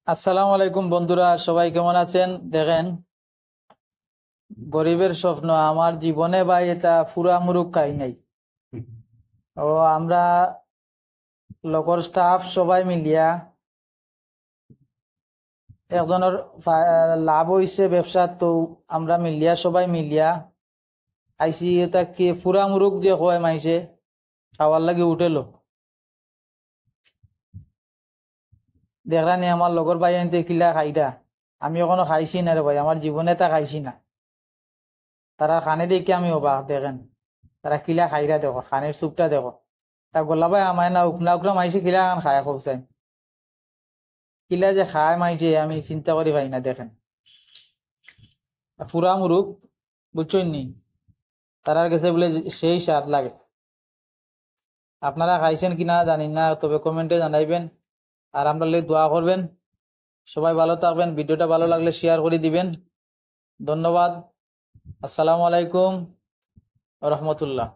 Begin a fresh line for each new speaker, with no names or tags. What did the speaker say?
আসসালামু আলাইকুম বন্ধুরা, সবাই কেমন আছেন? দেখেন, গরিবের স্বপ্ন আমার জীবনে ভাই এটা ফুরা মুরুগ খাই নাই। ও আমরা লগর স্টাফ সবাই মিলিয়া একজনের লাভ হইছে ব্যবসা, তো আমরা মিলিয়া সবাই মিলিয়া আইসি এটা কি ফুরা মুরুগ যে কয় মাইছে খাওয়ার লাগে উঠেলো। দেখলানি আমার লগর ভাই আনতে কিলা খাইটা, আমি এখনো খাইছি না রে ভাই, আমার জীবনে তা খাইছি না। তারা খানে দেখে আমি অবাক। দেখেন তারা কিলা খাইরা, দেখো খানের স্যুপটা দেখো। তা গোল্লা ভাই আমায় না উকনা উকনা মাইছে কিলা খান খায় খুবছেন, কিলা যে খায় মাইছে আমি চিন্তা করি ভাই না। দেখেন পুরা মুরুখ, বুঝছেন নি? তারার কাছে বলে সেই স্বাদ লাগে। আপনারা খাইছেন কিনা জানি না, তবে কমেন্টে জানাইবেন। আর আমরা লাগে দোয়া করবেন। সবাই ভালো থাকবেন, ভিডিওটা ভালো লাগলে শেয়ার করে দিবেন। ধন্যবাদ। আসসালামু আলাইকুম ওয়া রাহমাতুল্লাহ।